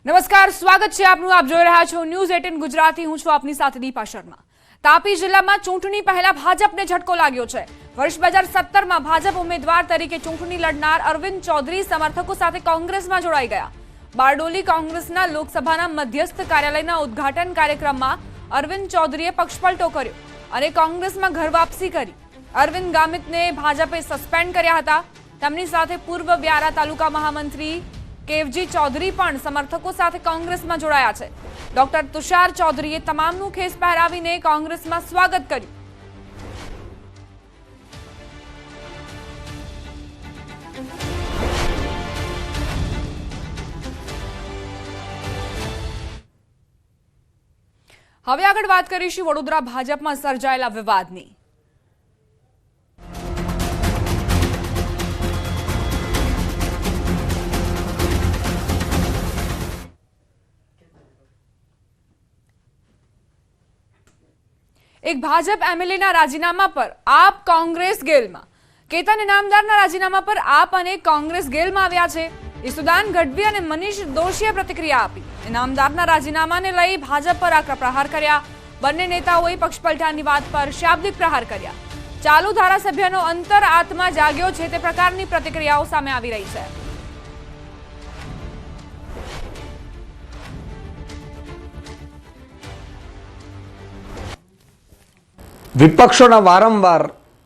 નમસ્કાર, સ્વાગત છે આપનું. આપ જોઈ રહ્યા છો ન્યૂઝ 18 ગુજરાતી. હું છું આપની સાથે દીપા શર્મા. તાપી જિલ્લામાં ચૂંટણી પહેલા ભાજપને ઝટકો લાગ્યો છે. વર્ષ 2017માં ભાજપ ઉમેદવાર તરીકે ચૂંટણી લડનાર અરવિંદ ચૌધરી સમર્થકો સાથે કોંગ્રેસમાં જોડાઈ ગયા. બારડોલી કોંગ્રેસના લોકસભાના મધ્યસ્થ કાર્યાલયના ઉદ્ઘાટન કાર્યક્રમમાં અરવિંદ ચૌધરીએ પક્ષપલટો કર્યો અને કોંગ્રેસમાં ઘર વાપસી કરી. અરવિંદ ગામિતને ભાજપે સસ્પેન્ડ કર્યા હતા. તેમની સાથે પૂર્વ વ્યારા તાલુકા મહામંત્રી કેવજી ચૌધરી પણ સમર્થકો સાથે કોંગ્રેસમાં જોડાયા છે. ડોક્ટર તુષાર ચૌધરીએ તમામનું ખેસ પહેરાવીને કોંગ્રેસમાં સ્વાગત કર્યું. હવે આગળ વાત કરીશું વડોદરા ભાજપમાં સર્જાયેલા વિવાદની. એક ભાજપ એમએલએના રાજીનામા પર આપ કોંગ્રેસ ગેલમાં. કેતન ઇનામદારના રાજીનામા પર આપ અને કોંગ્રેસ ગેલમાં આવ્યા છે. ઈસુદાન ગઢવી અને મનીષ દોશીએ પ્રતિક્રિયા આપી. ઇનામદારના રાજીનામાને લઈ ભાજપ પર આકરા પ્રહાર કર્યા. બંને નેતાઓએ પક્ષપલટાની વાત પર શાબ્દિક પ્રહાર કર્યા. ચાલુ ધારાસભ્યનો અંતર આત્મા જાગ્યો છે તે પ્રકારની પ્રતિક્રિયાઓ સામે આવી રહી છે. વિપક્ષોના વારંવાર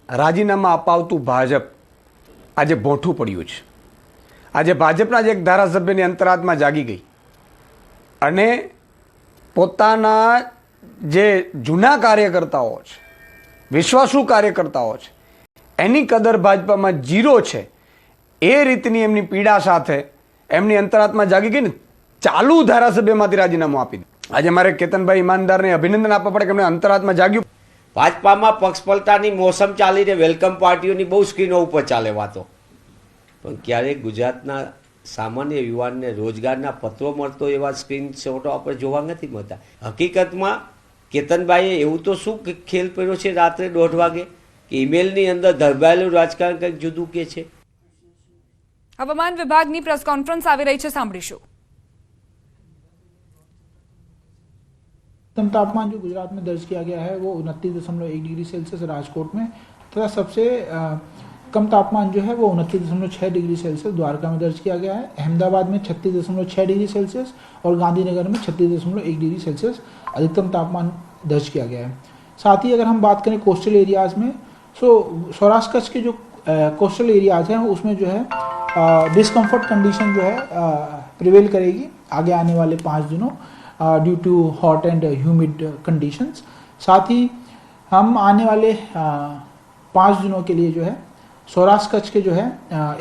રાજીનામા અપાવતું ભાજપ આજે ભોંઠું પડ્યું છે. આજે ભાજપના જ એક ધારાસભ્યની અંતરાત્મા જાગી ગઈ અને પોતાના જે જૂના કાર્યકર્તાઓ છે, વિશ્વાસુ કાર્યકર્તાઓ છે, એની કદર ભાજપામાં ઝીરો છે. એ રીતની એમની પીડા સાથે એમની અંતરાત્મા જાગી ગઈ ને ચાલુ ધારાસભ્યમાંથી રાજીનામું આપી દીધું. આજે મારે કેતનભાઈ ઈમાનદારને અભિનંદન આપવા પડે કે એમને અંતરાત્મા જાગ્યું. ભાજપામાં પક્ષપલટાની મોસમ ચાલી રહી, વેલકમ પાર્ટીઓની બહુ સ્ક્રીનો ઉપર ચાલે વાતો, પણ ક્યારેક ગુજરાતના સામાન્ય યુવાનને રોજગારના પત્રો મળતો એવા સ્ક્રીન શોટો આપણે જોવા નથી મળતા. હકીકતમાં કેતનભાઈએ એવું તો શું ખેલ કર્યો છે રાત્રે 1:30 વાગે કે ઈમેલની અંદર ધરબાયેલું રાજકારણ કંઈક જુદું કે છે. હવામાન વિભાગની પ્રેસ કોન્ફરન્સ આવી રહી છે, સાંભળીશું. अधिकतम तापमान जो गुजरात में दर्ज किया गया है वो 29.1 डिग्री सेल्सियस राजकोट में तथा सबसे कम तापमान जो है वो 29.6 डिग्री सेल्सियस द्वारका में दर्ज किया गया है. अहमदाबाद में 36.6 डिग्री सेल्सियस और गांधीनगर में 36.1 डिग्री सेल्सियस अधिकतम तापमान दर्ज किया गया है. साथ ही अगर हम बात करें कोस्टल एरियाज़ में, सो सौराष्ट्र कच्छ के जो कोस्टल एरियाज़ हैं उसमें जो है डिस्कम्फर्ट कंडीशन जो है प्रिवेल करेगी आगे आने वाले 5 दिनों due to hot and humid conditions. साथ ही हम आने वाले 5 दिनों के लिए जो है सौराष्ट्र कच्छ के जो है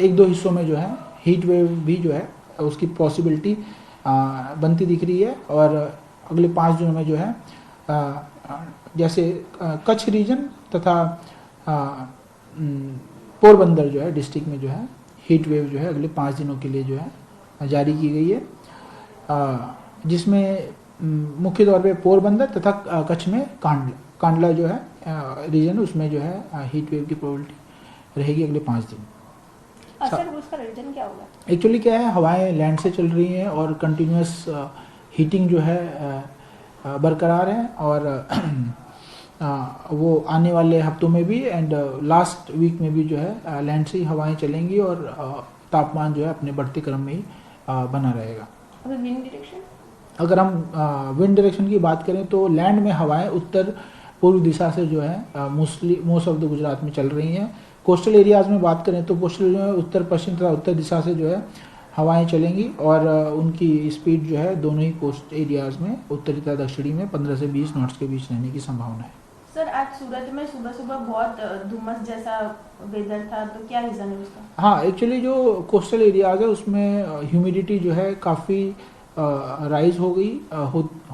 1-2 हिस्सों में जो है हीट वेव भी जो है उसकी पॉसिबिलिटी बनती दिख रही है. और अगले 5 दिनों में जो है जैसे कच्छ रीजन तथा पोरबंदर जो है डिस्ट्रिक्ट में जो है हीट वेव जो है अगले 5 दिनों के लिए जो है जारी की गई है, जिसमें मुख्य तौर पे पोरबंदर तथा कच्छ में कांडला जो है रीजन उसमें जो है हीट वेव की प्रोबेबिलिटी रहेगी अगले 5 दिन. सर उसका रीजन क्या होगा? एक्चुअली क्या है, हवाएं लैंड से चल रही हैं और कंटिन्यूस हीटिंग जो है बरकरार है और वो आने वाले हफ्तों में भी एंड लास्ट वीक में भी जो है लैंड से ही हवाएं चलेंगी और तापमान जो है अपने बढ़ते क्रम में ही बना रहेगा. अभी विंड डायरेक्शन, अगर हम विंड डायरेक्शन की बात करें तो लैंड में हवाएं उत्तर पूर्व दिशा से जो है मोस्ट ऑफ द गुजरात में चल रही हैं. कोस्टल एरियाज़ में बात करें तो कोस्टल एरिया में उत्तर पश्चिम तथा उत्तर दिशा से जो है हवाएं चलेंगी और उनकी स्पीड जो है दोनों ही कोस्ट एरियाज़ में उत्तरी तथा दक्षिणी में 15 से 20 नॉट्स के बीच रहने की संभावना है. सर आज सूरत में सुबह सुबह बहुत धुम्मस जैसा वेदर था, तो क्या रीज़न है उसका? हाँ, एक्चुअली जो कोस्टल एरियाज़ है उसमें ह्यूमिडिटी जो है काफ़ी राइज हो गई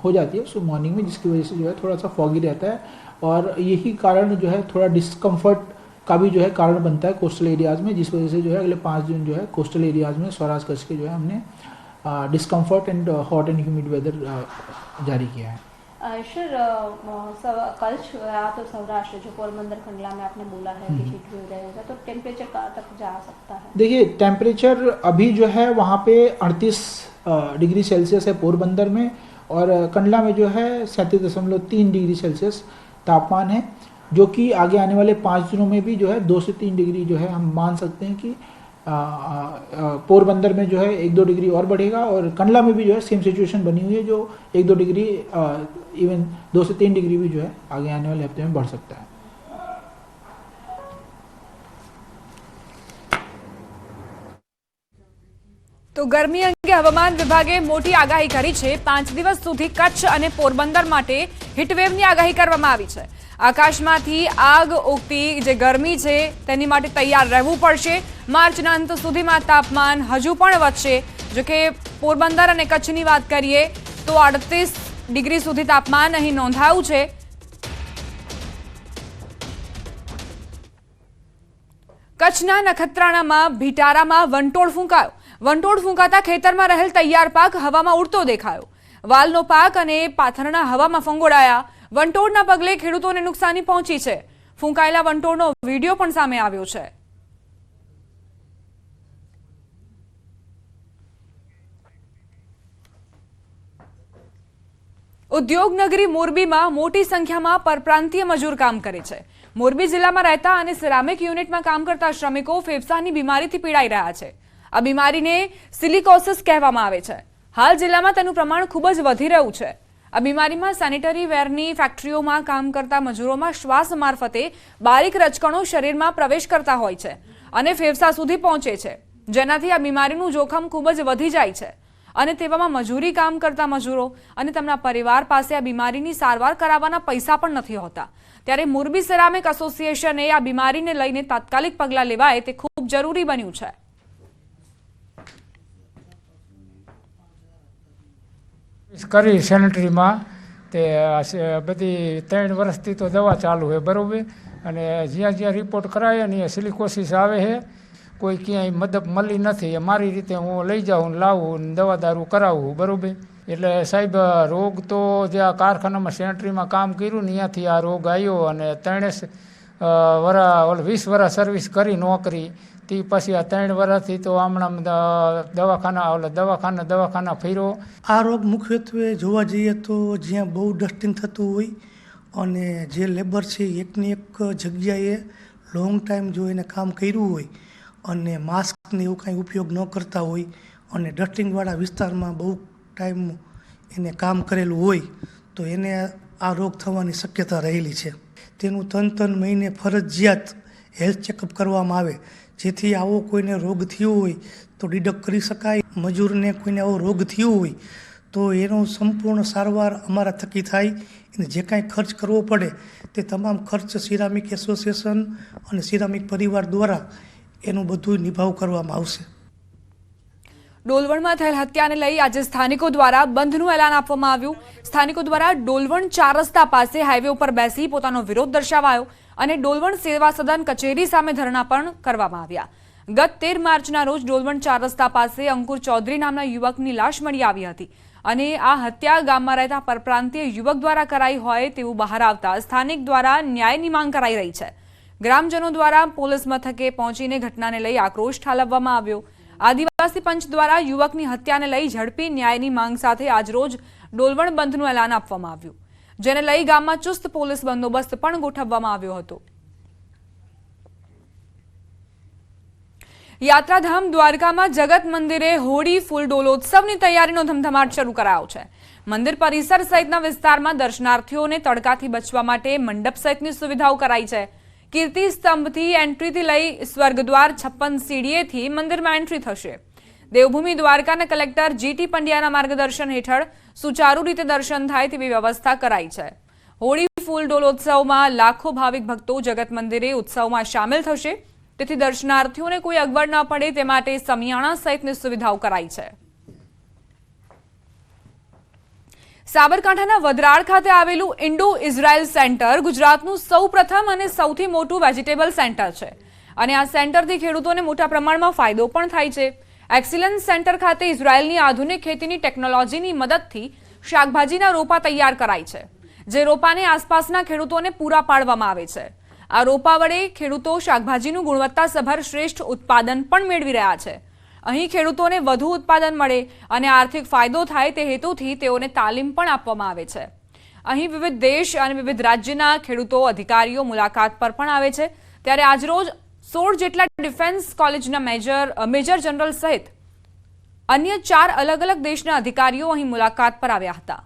हो जाती है सो मॉर्निंग में, जिसकी वजह से जो है थोड़ा सा फॉगी रहता है और यही कारण जो है थोड़ा डिस्कम्फर्ट का भी जो है कारण बनता है कोस्टल एरियाज़ में, जिस वजह से जो है अगले 5 दिन जो है कोस्टल एरियाज़ में सौराष्ट्र कच्छ के जो है हमने discomfort and hot and humid weather जारी किया है. सर कच्छ या तो सौराष्ट्र जो पोरबंदर खंडला में आपने बोला है कि हीट वेव रहेगा, तो टेम्परेचर कहाँ तक जा सकता है? देखिए टेम्परेचर अभी जो है वहाँ पे 38 डिग्री सेल्सियस है पोरबंदर में, और कंडला में जो है 37.3 डिग्री सेल्सियस तापमान है, जो कि आगे आने वाले 5 दिनों में भी जो है 2 से 3 डिग्री जो है हम मान सकते हैं कि पोरबंदर में जो है 1-2 डिग्री और बढ़ेगा, और कंडला में भी जो है सेम सिचुएशन बनी हुई है, जो 1-2 डिग्री इवन 2 से 3 डिग्री भी जो है आगे आने वाले हफ्ते में बढ़ सकता है। તો ગરમી અંગે હવામાન વિભાગે મોટી આગાહી કરી છે। 5 દિવસ સુધી કચ્છ અને પોરબંદર માટે હીટવેવની આગાહી કરવામાં આવી છે। આકાશમાંથી આગ ઉગતી જે ગરમી છે તેની માટે તૈયાર રહેવું પડશે। માર્ચના અંત સુધીમાં તાપમાન હજુ પણ વધશે। જો કે પોરબંદર અને કચ્છની વાત કરીએ તો 38 ડિગ્રી સુધી તાપમાન અહીં નોંધાયું છે। કચ્છના નખત્રાણામાં ભીટારામાં વંટોળ ફૂંકાયો। વંટોળ ફૂંકાતા ખેતરમાં રહેલ તૈયાર પાક હવામાં ઉડતો દેખાયો। વાલનો પાક અને પાથરણા હવામાં ફંગોળાયા। વંટોળના પગલે ખેડૂતોને નુકસાની પહોંચી છે। ફૂંકાયેલા વંટોળનો વિડીયો પણ સામે આવ્યો છે। ઉદ્યોગ નગરી મોરબીમાં મોટી સંખ્યામાં પરપ્રાંતીય મજૂર કામ કરે છે। મોરબી જિલ્લામાં રહેતા અને સિરામિક યુનિટમાં કામ કરતા શ્રમિકો ફેફસાની બીમારીથી પીડાઈ રહ્યા છે। આ બીમારીને સિલિકોસિસ કહેવામાં આવે છે। હાલ જિલ્લામાં તેનું પ્રમાણ ખૂબ જ વધી રહ્યું છે। આ બીમારીમાં સેનિટરી વેરની ફેક્ટરીઓમાં કામ કરતા મજૂરોમાં શ્વાસ મારફતે બારીક રજકણો શરીરમાં પ્રવેશ કરતા હોય છે અને ફેફસા સુધી પહોંચે છે, જેનાથી આ બીમારીનું જોખમ ખૂબ જ વધી જાય છે। અને તેવામાં મજૂરી કામ કરતા મજૂરો અને તેમના પરિવાર પાસે આ બીમારીની સારવાર કરાવવાના પૈસા પણ નથી હોતા। ત્યારે મોરબી સિરામિક એસોસિએશને આ બીમારીને લઈને તાત્કાલિક પગલાં લેવાય તે ખૂબ જરૂરી બન્યું છે। કરી સેનેટરીમાં તે બધી 3 વર્ષથી તો દવા ચાલુ છે, બરાબર। અને જ્યાં જ્યાં રિપોર્ટ કરાય ને એ સિલિકોસિસ આવે છે, કોઈ ક્યાંય મદદ મળી નથી। મારી રીતે હું લઈ જાઉં, લાવું, દવા દારૂ કરાવું, બરાબર। એટલે સાહેબ રોગ તો જે આ કારખાનામાં સેનેટરીમાં કામ કર્યું ને ત્યાંથી આ રોગ આવ્યો, અને 20 વર્ષ સર્વિસ કરી નોકરી, તે પછી આ 3 વર્ષથી તો હમણાં દવાખાના ફર્યો। આ રોગ મુખ્યત્વે જોવા જઈએ તો જ્યાં બહુ ડસ્ટિંગ થતું હોય અને જે લેબર છે એકની એક જગ્યાએ લોંગ ટાઈમ જો એને કામ કર્યું હોય અને માસ્કને એવું કાંઈ ઉપયોગ ન કરતા હોય અને ડસ્ટિંગવાળા વિસ્તારમાં બહુ ટાઈમ એને કામ કરેલું હોય તો એને આ રોગ થવાની શક્યતા રહેલી છે। તેનું 3 મહિને ફરજિયાત હેલ્થ ચેકઅપ કરવામાં આવે, જેથી આવો કોઈને રોગ થયો હોય તો ડિડક્ટ કરી શકાય। મજૂરને કોઈને આવો રોગ થયો હોય તો એનો સંપૂર્ણ સારવાર અમારા થકી થાય, અને જે કાંઈ ખર્ચ કરવો પડે તે તમામ ખર્ચ સિરામિક એસોસિએશન અને સિરામિક પરિવાર દ્વારા એનું બધું નિભાવ કરવામાં આવશે। ડોલવણમાં થયેલ હત્યાને લઈ આજે સ્થાનિકો દ્વારા બંધનું એલાન આપવામાં આવ્યું। સ્થાનિકો દ્વારા ડોલવણ 4 રસ્તા પાસે હાઈવે ઉપર બેસી પોતાનો વિરોધ દર્શાવાયો અને ડોલવણ સેવા સદન કચેરી સામે ધરણા પણ કરવામાં આવ્યા। ગત 13 માર્ચના રોજ ડોલવણ 4 રસ્તા પાસે અંકુર ચૌધરી નામના યુવકની લાશ મળી આવી હતી અને આ હત્યા ગામમાં રહેતા પરપ્રાંતીય યુવક દ્વારા કરાઈ હોય તેવું બહાર આવતા સ્થાનિક દ્વારા ન્યાયની માંગ કરાઈ રહી છે। ગ્રામજનો દ્વારા પોલીસ મથકે પહોંચીને ઘટનાને લઈ આક્રોશ ઠાલવવામાં આવ્યો। આદિવાસી પંચ દ્વારા યુવકની હત્યાને લઈ ઝડપી ન્યાયની માંગ સાથે આજરોજ ડોલવણ બંધનું એલાન આપવામાં આવ્યું, જેને લઈ ગામમાં ચુસ્ત પોલીસ બંદોબસ્ત પણ ગોઠવવામાં આવ્યો હતો। યાત્રાધામ દ્વારકામાં જગત મંદિરે હોળી ફૂલ ડોલોત્સવની તૈયારીનો ધમધમાટ શરૂ કરાયો છે। મંદિર પરિસર સહિતના વિસ્તારમાં દર્શનાર્થીઓને તડકાથી બચવા માટે મંડપ સહિતની સુવિધાઓ કરાઈ છે। કીર્તિ સ્તંભથી એન્ટ્રીથી લઈ સ્વર્ગદ્વાર 56 સીડીએથી મંદિરમાં એન્ટ્રી થશે। દેવભૂમિ દ્વારકાના કલેક્ટર જીટી પંડ્યાના માર્ગદર્શન હેઠળ સુચારુ રીતે દર્શન થાય તેવી વ્યવસ્થા કરાઈ છે। હોળી ફૂલ ડોલોત્સવમાં લાખો ભાવિક ભક્તો જગત મંદિરે ઉત્સવમાં સામેલ થશે, તેથી દર્શનાર્થીઓને કોઈ અગવડ ન પડે તે માટે સમિયાણા સહિતની સુવિધાઓ કરાઈ છે। સાબરકાંઠાના વદરાળ ખાતે આવેલું ઇન્ડો ઇઝરાયલ સેન્ટર ગુજરાતનું સૌપ્રથમ અને સૌથી મોટું વેજીટેબલ સેન્ટર છે અને આ સેન્ટરથી ખેડૂતોને મોટા પ્રમાણમાં ફાયદો પણ થાય છે। એક્સિલન્સ સેન્ટર ખાતે ઇઝરાયલની આધુનિક ખેતીની ટેકનોલોજીની મદદથી શાકભાજીના રોપા તૈયાર કરાય છે, જે રોપાને આસપાસના ખેડૂતોને પૂરા પાડવામાં આવે છે। આ રોપા વડે ખેડૂતો શાકભાજીનું ગુણવત્તાસભર શ્રેષ્ઠ ઉત્પાદન પણ મેળવી રહ્યા છે। અહીં ખેડૂતોને વધુ ઉત્પાદન મળે અને આર્થિક ફાયદો થાય તે હેતુથી તેઓને તાલીમ પણ આપવામાં આવે છે. અહીં વિવિધ દેશ અને વિવિધ રાજ્યના ખેડૂતો અધિકારીઓ મુલાકાત પર પણ આવે છે. ત્યારે આજરોજ 16 જેટલા ડિફેન્સ કોલેજના મેજર જનરલ સહિત અન્ય 4 અલગ અલગ દેશના અધિકારીઓ અહીં મુલાકાત પર આવ્યા હતા.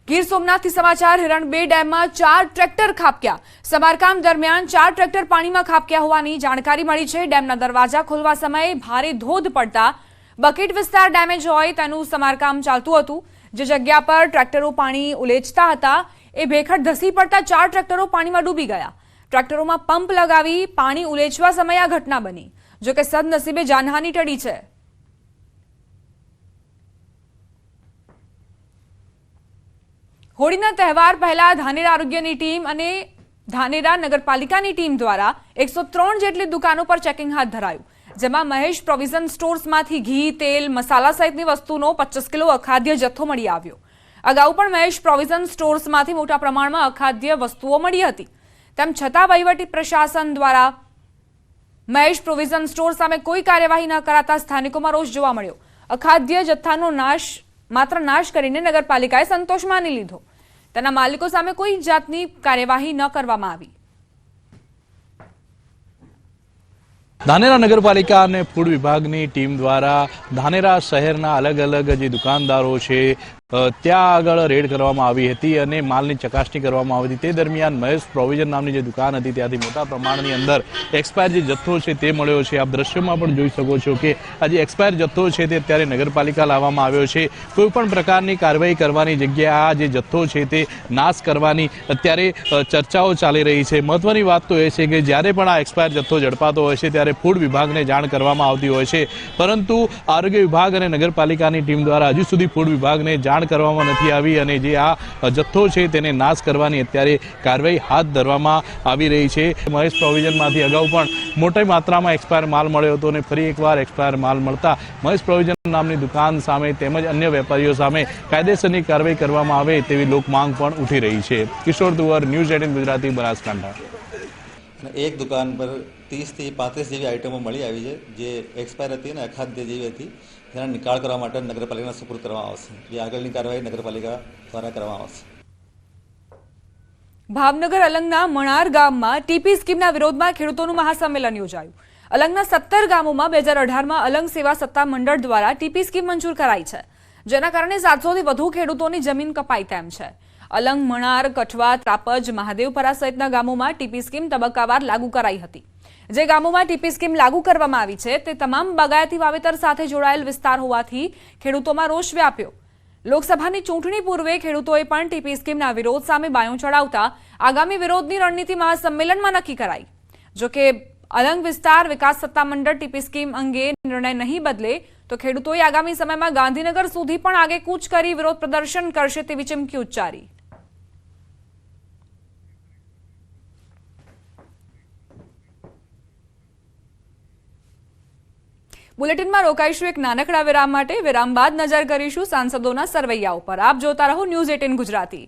ગીર સોમનાથથી સમાચાર. હિરણ 2 ડેમમાં 4 ટ્રેક્ટર ખાબક્યા. સમારકામ દરમિયાન 4 ટ્રેક્ટર પાણીમાં ખાબક્યા હોવાની જાણકારી મળી છે. ડેમના દરવાજા ખોલવા સમયે ભારે ધોધ પડતા બકેટ વિસ્તાર ડેમેજ હોય તેનું સમારકામ ચાલતું હતું. જે જગ્યા પર ટ્રેક્ટરો પાણી ઉલેચતા હતા એ ભેખડ ધસી પડતા 4 ટ્રેક્ટરો પાણીમાં ડૂબી ગયા. ટ્રેક્ટરોમાં પંપ લગાવી પાણી ઉલેચવા સમયે આ ઘટના બની. જોકે સદનસીબે જાનહાનિ ટળી છે. હોળીના તહેવાર પહેલા ધાનેરા આરોગ્યની ટીમ અને ધાનેરા નગરપાલિકાની ટીમ દ્વારા 103 જેટલી દુકાનો પર ચેકિંગ હાથ ધરાયું. જેમાં મહેશ પ્રોવિઝન સ્ટોર્સમાંથી ઘી, તેલ, મસાલા સહિતની વસ્તુનો 25 કિલો અખાદ્ય જથ્થો મળી આવ્યો. અગાઉ પણ મહેશ પ્રોવિઝન સ્ટોર્સમાંથી મોટા પ્રમાણમાં અખાદ્ય વસ્તુઓ મળી હતી. તેમ છતાં વહીવટી પ્રશાસન દ્વારા મહેશ પ્રોવિઝન સ્ટોર સામે કોઈ કાર્યવાહી ન કરાતા સ્થાનિકોમાં રોષ જોવા મળ્યો. અખાદ્ય જથ્થાનો નાશ કરીને નગરપાલિકાએ સંતોષ માની લીધો. તેના માલિકો સામે કોઈ જાતની કાર્યવાહી ન કરવામાં આવી. ધાનેરા નગરપાલિકા અને ફૂડ વિભાગની ટીમ દ્વારા ધાનેરા શહેરના અલગ અલગ જે દુકાનદારો છે ત્યાં આગળ રેડ કરવામાં આવી હતી અને માલની ચકાસણી કરવામાં આવી હતી. તે દરમિયાન મહેશ પ્રોવિઝન નામની જે દુકાન હતી ત્યાંથી મોટા પ્રમાણની અંદર એક્સપાયર જે જથ્થો છે તે મળ્યો છે. આપ દ્રશ્યોમાં પણ જોઈ શકો છો કે આ જે એક્સપાયર જથ્થો છે તે અત્યારે નગરપાલિકા લાવવામાં આવ્યો છે. કોઈ પણ પ્રકારની કાર્યવાહી કરવાની જગ્યાએ આ જે જથ્થો છે તે નાશ કરવાની અત્યારે ચર્ચાઓ ચાલી રહી છે. મહત્વની વાત તો એ છે કે જ્યારે પણ આ એક્સપાયર જથ્થો ઝડપાતો હોય છે ત્યારે ફૂડ વિભાગને જાણ કરવામાં આવતી હોય છે, પરંતુ આરોગ્ય વિભાગ અને નગરપાલિકાની ટીમ દ્વારા હજુ સુધી ફૂડ વિભાગને જાણ કરવામાં નથી આવી અને જે આ જથ્થો છે તેને નાશ કરવાની અત્યારે કાર્યવાહી હાથ ધરવામાં આવી રહી છે. મહેશ પ્રોવિઝનમાંથી અગાઉ પણ મોટી માત્રામાં એક્સપાયર માલ મળ્યો હતો અને ફરી એકવાર એક્સપાયર માલ મળતા મહેશ પ્રોવિઝન નામની દુકાન સામે તેમજ અન્ય વેપારીઓ સામે કાયદેસરની કાર્યવાહી કરવામાં આવે તેવી લોકમાંગ પણ ઉઠી રહી છે. કિશોર તુવર, ન્યૂઝ 18 ગુજરાતી, બનાસકાંઠા. એક દુકાન પર 30 થી 35 જેવી આઇટમો મળી આવી છે જે એક્સપાયર હતી અને અખાદ્ય જેવી હતી. તેના નિકાલ કરવા માટે નગરપાલિકાને સુપુર્દ કરવામાં આવશે. જે આગળની કાર્યવાહી નગરપાલિકા દ્વારા કરવામાં આવશે. ભાવનગર અલંગના મણાર ગામમાં ટીપી સ્કીમના વિરોધમાં ખેડૂતોનું મહાસંમેલન યોજાયું. અલંગના 17 ગામોમાં 2018માં અલંગ સેવા સત્તા મંડળ દ્વારા ટીપી સ્કીમ મંજૂર કરાઈ છે, જેના કારણે 700થી વધુ ખેડૂતોની જમીન કપાઈ તેમ છે. અલંગ, મણાર, કઠવા, ત્રાપજ, મહાદેવપરા સહિતના ગામોમાં ટીપી સ્કીમ તબક્કાવાર લાગુ કરાઈ હતી. જે ગામોમાં ટીપી સ્કીમ લાગુ કરવામાં આવી છે તે તમામ બાગાયતી વાવેતર સાથે જોડાયેલ વિસ્તાર હોવાથી ખેડૂતોમાં રોષ વ્યાપ્યો. લોકસભાની ચૂંટણી પૂર્વે ખેડૂતોએ પણ ટીપી સ્કીમના વિરોધ સામે બાયો ચડાવતા આગામી વિરોધની રણનીતિ મહાસંમેલનમાં નક્કી કરાઈ. જોકે અલંગ વિસ્તાર વિકાસ સત્તામંડળ ટીપી સ્કીમ અંગે નિર્ણય નહીં બદલે તો ખેડૂતોએ આગામી સમયમાં ગાંધીનગર સુધી પણ આગેકૂચ કરી વિરોધ પ્રદર્શન કરશે તેવી ચીમકી ઉચ્ચારી. બુલેટિનમાં રોકાઈશું એક નાનકડા વિરામ માટે. વિરામ બાદ નજર કરીશું સાંસદોના સરવૈયા ઉપર. આપ જોતા રહો ન્યૂઝ 18 ગુજરાતી.